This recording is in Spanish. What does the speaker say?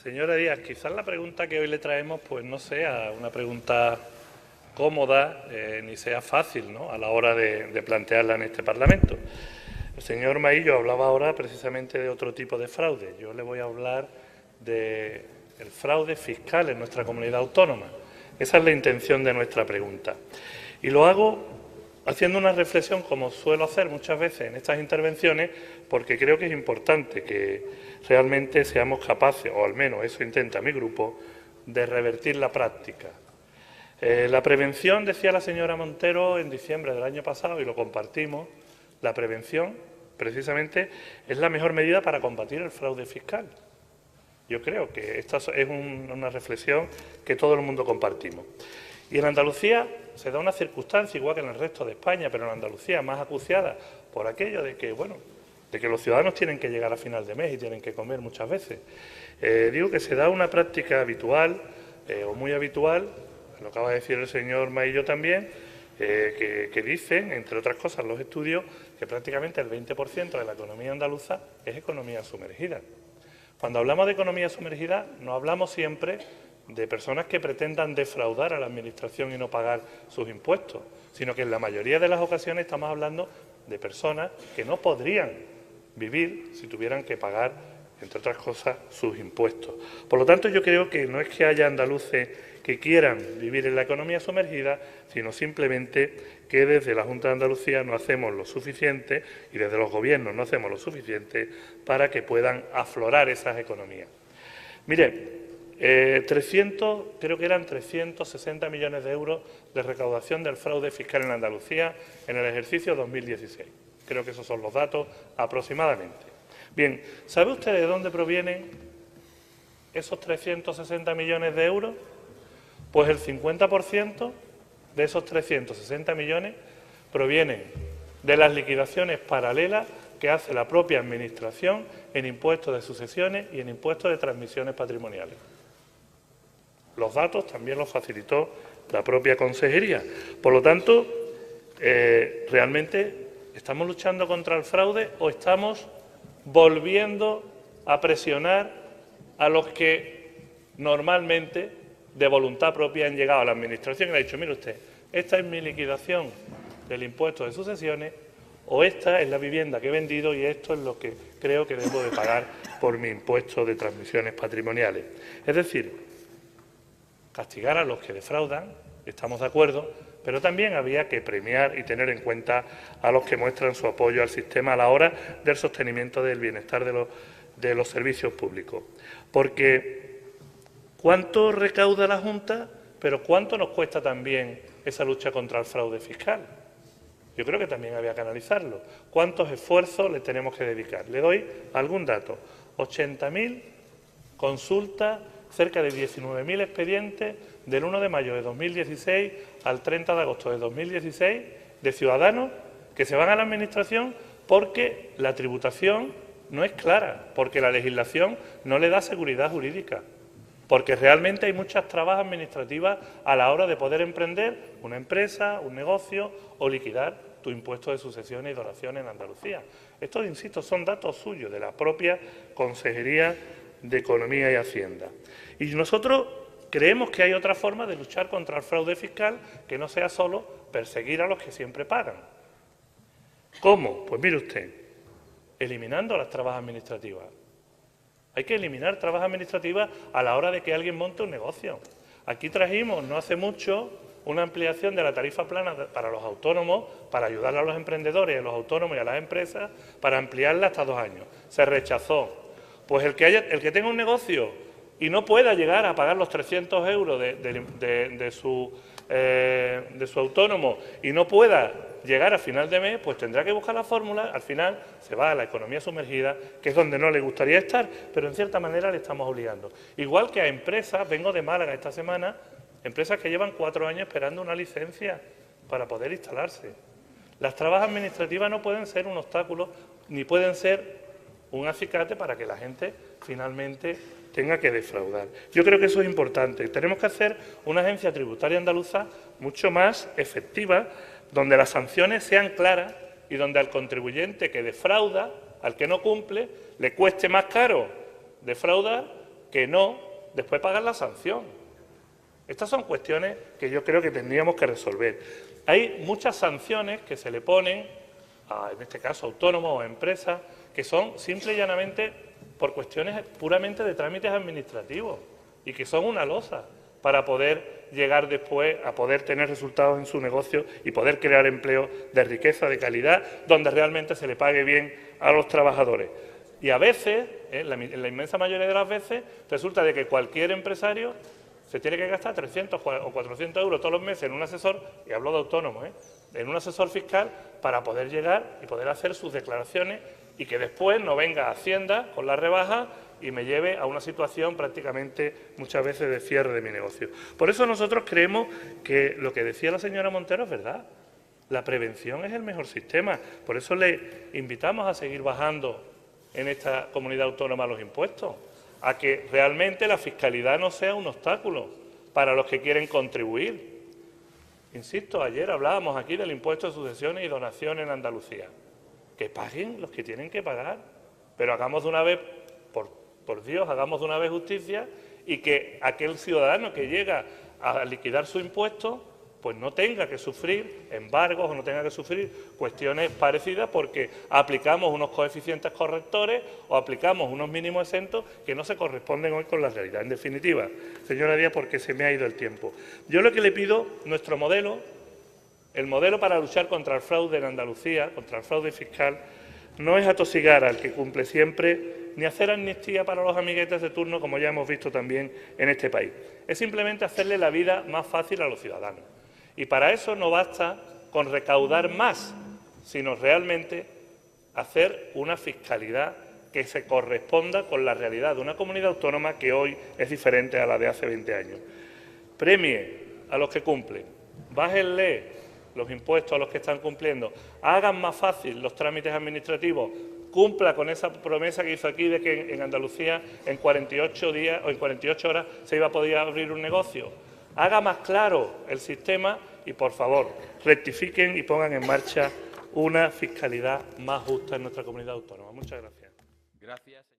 Señora Díaz, quizás la pregunta que hoy le traemos pues no sea una pregunta cómoda ni sea fácil, ¿no?, a la hora de plantearla en este Parlamento. El señor Maillo hablaba ahora precisamente de otro tipo de fraude. Yo le voy a hablar del fraude fiscal en nuestra comunidad autónoma. Esa es la intención de nuestra pregunta. Y lo hago haciendo una reflexión, como suelo hacer muchas veces en estas intervenciones, porque creo que es importante que realmente seamos capaces, o al menos eso intenta mi grupo, de revertir la práctica. La prevención, decía la señora Montero en diciembre del año pasado, y lo compartimos, la prevención precisamente es la mejor medida para combatir el fraude fiscal. Yo creo que esta es una reflexión que todo el mundo compartimos. Y en Andalucía se da una circunstancia, igual que en el resto de España, pero en Andalucía más acuciada por aquello de que, de que los ciudadanos tienen que llegar a final de mes y tienen que comer muchas veces. Digo que se da una práctica habitual o muy habitual, lo acaba de decir el señor Maillo también, que dicen, entre otras cosas, los estudios, que prácticamente el 20% de la economía andaluza es economía sumergida. Cuando hablamos de economía sumergida, no hablamos siempre de personas que pretendan defraudar a la Administración y no pagar sus impuestos, sino que en la mayoría de las ocasiones estamos hablando de personas que no podrían vivir si tuvieran que pagar, entre otras cosas, sus impuestos. Por lo tanto, yo creo que no es que haya andaluces que quieran vivir en la economía sumergida, sino simplemente que desde la Junta de Andalucía no hacemos lo suficiente y desde los gobiernos no hacemos lo suficiente para que puedan aflorar esas economías. Mire, creo que eran 360 millones de euros de recaudación del fraude fiscal en Andalucía en el ejercicio 2016. Creo que esos son los datos aproximadamente. Bien, ¿sabe usted de dónde provienen esos 360 millones de euros? Pues el 50% de esos 360 millones provienen de las liquidaciones paralelas que hace la propia Administración en impuestos de sucesiones y en impuestos de transmisiones patrimoniales. Los datos también los facilitó la propia Consejería. Por lo tanto, ¿realmente estamos luchando contra el fraude o estamos volviendo a presionar a los que normalmente, de voluntad propia, han llegado a la Administración y le han dicho, mire usted, esta es mi liquidación del impuesto de sucesiones o esta es la vivienda que he vendido y esto es lo que creo que debo de pagar por mi impuesto de transmisiones patrimoniales? Es decir, castigar a los que defraudan, estamos de acuerdo, pero también había que premiar y tener en cuenta a los que muestran su apoyo al sistema a la hora del sostenimiento del bienestar de los servicios públicos. Porque ¿cuánto recauda la Junta? Pero ¿cuánto nos cuesta también esa lucha contra el fraude fiscal? Yo creo que también había que analizarlo. ¿Cuántos esfuerzos le tenemos que dedicar? Le doy algún dato. 80.000 consultas, cerca de 19.000 expedientes del 1 de mayo de 2016 al 30 de agosto de 2016 de ciudadanos que se van a la Administración porque la tributación no es clara, porque la legislación no le da seguridad jurídica, porque realmente hay muchas trabas administrativas a la hora de poder emprender una empresa, un negocio o liquidar tu impuesto de sucesiones y donaciones en Andalucía. Estos, insisto, son datos suyos de la propia Consejería de Economía y Hacienda. Y nosotros creemos que hay otra forma de luchar contra el fraude fiscal que no sea solo perseguir a los que siempre pagan. ¿Cómo? Pues mire usted, eliminando las trabas administrativas. Hay que eliminar trabas administrativas a la hora de que alguien monte un negocio. Aquí trajimos, no hace mucho, una ampliación de la tarifa plana para los autónomos, para ayudar a los emprendedores, a los autónomos y a las empresas, para ampliarla hasta 2 años. Se rechazó. Pues el que tenga un negocio y no pueda llegar a pagar los 300 euros de su autónomo y no pueda llegar a final de mes, pues tendrá que buscar la fórmula. Al final se va a la economía sumergida, que es donde no le gustaría estar, pero en cierta manera le estamos obligando. Igual que a empresas, vengo de Málaga esta semana, empresas que llevan 4 años esperando una licencia para poder instalarse. Las trabas administrativas no pueden ser un obstáculo ni pueden ser un acicate para que la gente finalmente tenga que defraudar. Yo creo que eso es importante. Tenemos que hacer una agencia tributaria andaluza mucho más efectiva, donde las sanciones sean claras y donde al contribuyente que defrauda, al que no cumple, le cueste más caro defraudar que no, después pagan la sanción. Estas son cuestiones que yo creo que tendríamos que resolver. Hay muchas sanciones que se le ponen, en este caso autónomos o empresas, que son simple y llanamente por cuestiones puramente de trámites administrativos y que son una losa para poder llegar después a poder tener resultados en su negocio y poder crear empleo de riqueza, de calidad, donde realmente se le pague bien a los trabajadores. Y a veces, en la inmensa mayoría de las veces, resulta de que cualquier empresario se tiene que gastar 300 o 400 euros todos los meses en un asesor, y hablo de autónomos, en un asesor fiscal para poder llegar y poder hacer sus declaraciones y que después no venga a Hacienda con la rebaja y me lleve a una situación prácticamente muchas veces de cierre de mi negocio. Por eso nosotros creemos que lo que decía la señora Montero es verdad. La prevención es el mejor sistema. Por eso le invitamos a seguir bajando en esta comunidad autónoma los impuestos, a que realmente la fiscalidad no sea un obstáculo para los que quieren contribuir. Insisto, ayer hablábamos aquí del impuesto de sucesiones y donaciones en Andalucía. Que paguen los que tienen que pagar, pero hagamos de una vez, por Dios, hagamos de una vez justicia y que aquel ciudadano que llega a liquidar su impuesto pues no tenga que sufrir embargos o no tenga que sufrir cuestiones parecidas porque aplicamos unos coeficientes correctores o aplicamos unos mínimos exentos que no se corresponden hoy con la realidad. En definitiva, señora Díaz, porque se me ha ido el tiempo. Yo lo que le pido, nuestro modelo, el modelo para luchar contra el fraude en Andalucía, contra el fraude fiscal, no es atosigar al que cumple siempre, ni hacer amnistía para los amiguetes de turno, como ya hemos visto también en este país. Es simplemente hacerle la vida más fácil a los ciudadanos. Y para eso no basta con recaudar más, sino realmente hacer una fiscalidad que se corresponda con la realidad de una comunidad autónoma que hoy es diferente a la de hace 20 años. Premie a los que cumplen, bájenle los impuestos a los que están cumpliendo, hagan más fácil los trámites administrativos, cumpla con esa promesa que hizo aquí de que en Andalucía en 48 días o en 48 horas se iba a poder abrir un negocio. Haga más claro el sistema y, por favor, rectifiquen y pongan en marcha una fiscalidad más justa en nuestra comunidad autónoma. Muchas gracias. Gracias.